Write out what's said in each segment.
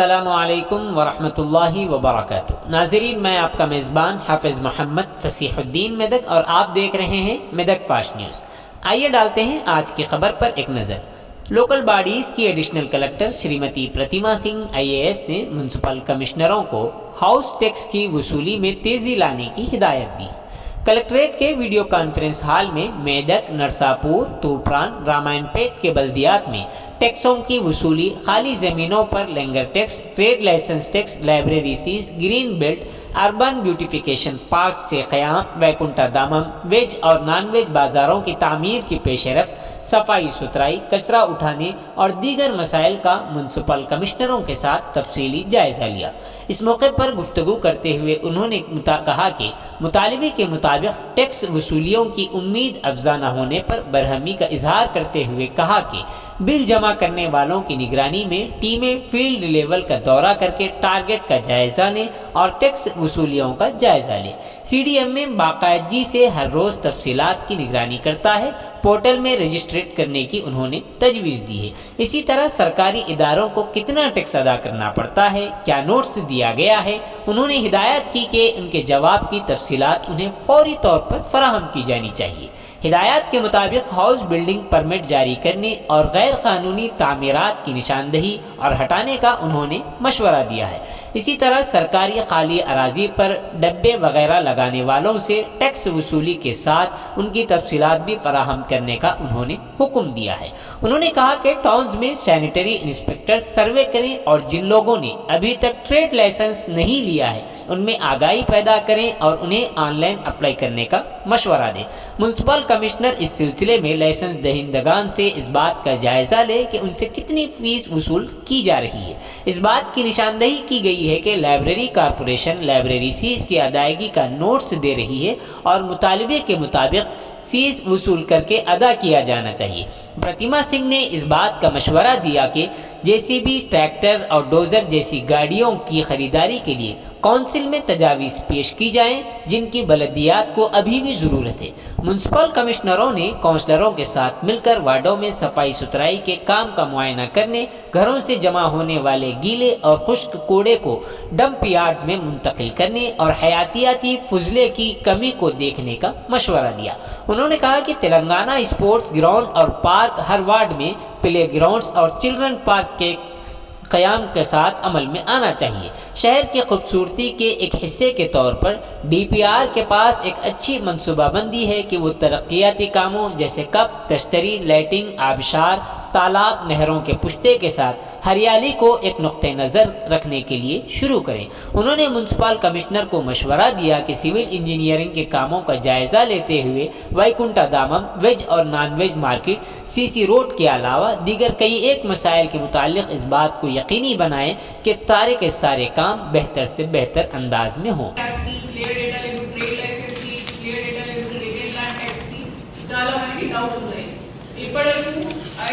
السلام علیکم ورحمۃ اللہ وبرکاتہ۔ ناظرین، میں آپ کا میزبان حافظ محمد فصیح الدین میدک اور آپ دیکھ رہے ہیں میدک فاسٹ نیوز۔ آئیے ڈالتے ہیں آج کی خبر پر ایک نظر۔ لوکل باڈیز کی additional collector Shrimati Pratima Singh IAS نے میونسپل کمشنروں کو ہاؤس ٹیکس کی وصولی میں تیزی لانے کی ہدایت دی۔ کلکٹریٹ کے ویڈیو کانفرنس ہال میں میدک، نرساپور، توپران، رامائن پیٹ کے بلدیات میں ٹیکسوں کی وصولی، خالی زمینوں پر لینگر tax, trade licence tax, library cess, green belt, urban beautification park سے قیام، ویکنٹا دامم، ویج اور نان ویج بازاروں کی تعمیر کی پیش رفت، صفائی ستھرائی، کچرا اٹھانے اور دیگر مسائل کا میونسپل کمشنروں کے ساتھ تفصیلی جائزہ لیا۔ اس موقع پر گفتگو کرتے ہوئے انہوں نے کہا کہ مطالبے کے مطابق ٹیکس وصولیوں کی امید افزا نہ ہونے پر برہمی کا اظہار کرتے ہوئے کہا کہ بل جمع کرنے والوں کی نگرانی میں ٹیمیں فیلڈ لیول کا دورہ کر کے ٹارگٹ کا جائزہ لیں اور ٹیکس وصولیوں کا جائزہ لیں۔ CDM باقاعدگی سے ہر روز تفصیلات کی نگرانی کرتا ہے، پورٹل میں رجسٹریٹ کرنے کی انہوں نے تجویز دی ہے۔ اسی طرح سرکاری اداروں کو کتنا ٹیکس ادا کرنا پڑتا ہے، کیا نوٹس دیا گیا ہے، انہوں نے ہدایت کی کہ ان کے جواب کی تفصیلات انہیں فوری طور پر فراہم کی جانی چاہیے۔ ہدایات کے مطابق ہاؤس بلڈنگ پرمٹ جاری کرنے اور غیر قانونی تعمیرات کی نشاندہی اور ہٹانے کا انہوں نے مشورہ دیا ہے۔ اسی طرح سرکاری خالی اراضی پر ڈبے وغیرہ لگانے والوں سے ٹیکس وصولی کے ساتھ ان کی تفصیلات بھی فراہم کرنے کا انہوں نے حکم دیا ہے۔ انہوں نے کہا کہ ٹاؤنز میں سینیٹری انسپیکٹر سروے کریں اور جن لوگوں نے ابھی تک ٹریڈ لائسنس نہیں لیا ہے ان میں آگاہی پیدا کریں اور انہیں آن لائن اپلائی کرنے کا مشورہ دیں۔ میونسپل کمشنر اس سلسلے میں لائسنس دہندگان سے اس بات کا جائزہ لے کہ ان سے کتنی فیس وصول کی جا رہی ہے۔ اس بات کی نشاندہی کی گئی ہے کہ لائبریری کارپوریشن لائبریری سیز کی ادائیگی کا نوٹس دے رہی ہے اور مطالبے کے مطابق سیز وصول کر کے ادا کیا جانا چاہیے۔ پرتیما سنگھ نے اس بات کا مشورہ دیا کہ JCB، ٹریکٹر اور ڈوزر جیسی گاڑیوں کی خریداری کے لیے کونسل میں تجاویز پیش کی جائیں جن کی بلدیات کو ابھی بھی ضرورت ہے۔ میونسپل کمشنروں نے کونسلروں کے ساتھ مل کر وارڈوں میں صفائی ستھرائی کے کام کا معائنہ کرنے، گھروں سے جمع ہونے والے گیلے اور خشک کوڑے کو ڈمپ یارڈز میں منتقل کرنے اور حیاتیاتی فضلے کی کمی کو دیکھنے کا مشورہ دیا۔ انہوں نے کہا کہ تلنگانہ اسپورٹس گراؤنڈ اور پارک ہر وارڈ میں پلے گراؤنڈز اور چلڈرن پارک کے قیام کے ساتھ عمل میں آنا چاہیے۔ شہر کی خوبصورتی کے ایک حصے کے طور پر DPR کے پاس ایک اچھی منصوبہ بندی ہے کہ وہ ترقیاتی کاموں جیسے کپ، تشتری، لائٹنگ، آبشار، تالاب، نہروں کے پشتے کے ساتھ ہریالی کو ایک نقطہ نظر رکھنے کے لیے شروع کریں۔ انہوں نے میونسپل کمشنر کو مشورہ دیا کہ سول انجینئرنگ کے کاموں کا جائزہ لیتے ہوئے ویکنٹا دامم، ویج اور non veg market, CC road کے علاوہ دیگر کئی ایک مسائل کے متعلق اس بات کو یقینی بنائیں کہ کے سارے کام بہتر سے بہتر انداز میں ہوں۔ I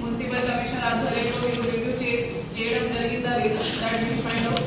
మున్సిపల్ కమిషనర్ ఆధ్వర్యంలో మీరు రివ్యూ చేయడం జరిగిందా లేదా that will find out.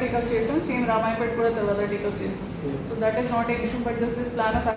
Take up చేస్తాం, సేమ్ రామాయపేట కూడా తర్వాత టేకప్ చేస్తాం। So that is not a issue but just this plan of for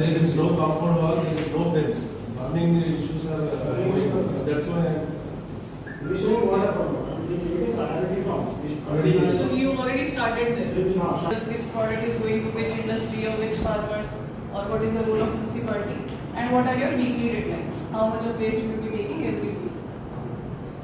there is no compound wall, there is no fence. Burning issues are going on. That's why we should water problem. So you already started there. This product is going to which industry or which farmers, or what is the role of municipality, and what are your weekly deadlines? How much of waste you will be taking every week?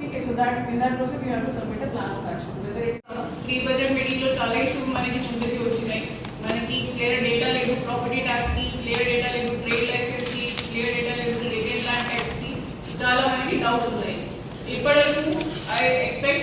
Okay, so that in that process you have to submit a plan of action. Whether it pre-budget meeting లో చాలా issues మనకి ముందుకి వచ్చినాయి. మనకి clear data లేదు property tax కి, clear data లేదు trade licence కి, క్లియర్ డేటా లేదు వేకెంట్ ల్యాండ్ ట్యాక్స్ కి, చాలా మనకి డౌట్స్ ఉన్నాయి. ఇప్పటివరకు I expect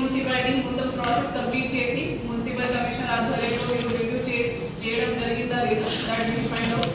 మున్సిపాలిటీస్ మొత్తం ప్రాసెస్ కంప్లీట్ చేసి మున్సిపల్ కమిషనర్ ఆధ్వర్యంలో మీరు రివ్యూ చేయడం జరిగిందా లేదా దట్ విల్ ఫైండ్ అవుట్।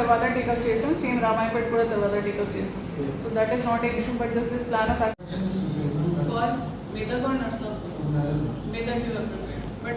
తర్వాత టేకప్ చేసాం, సేమ్ రామాయపేట కూడా తర్వాత టేకప్ చేసాం. So that is not a issue, but just this plan of for Medak or Narsapur. Medak you have prepared, but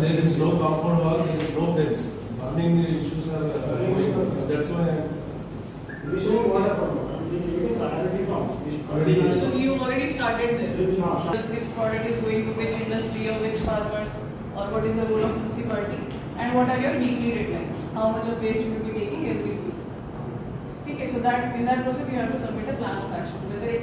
there is no compound wall, there is no fence, burning issues are going on, that's why So you already started there. Which product is going to which industry or which farmers, or what is the role of municipality, and what are your weekly deadlines? How much of waste you will be taking every week? Okay, so that in that process you have to submit a plan of action. Whether it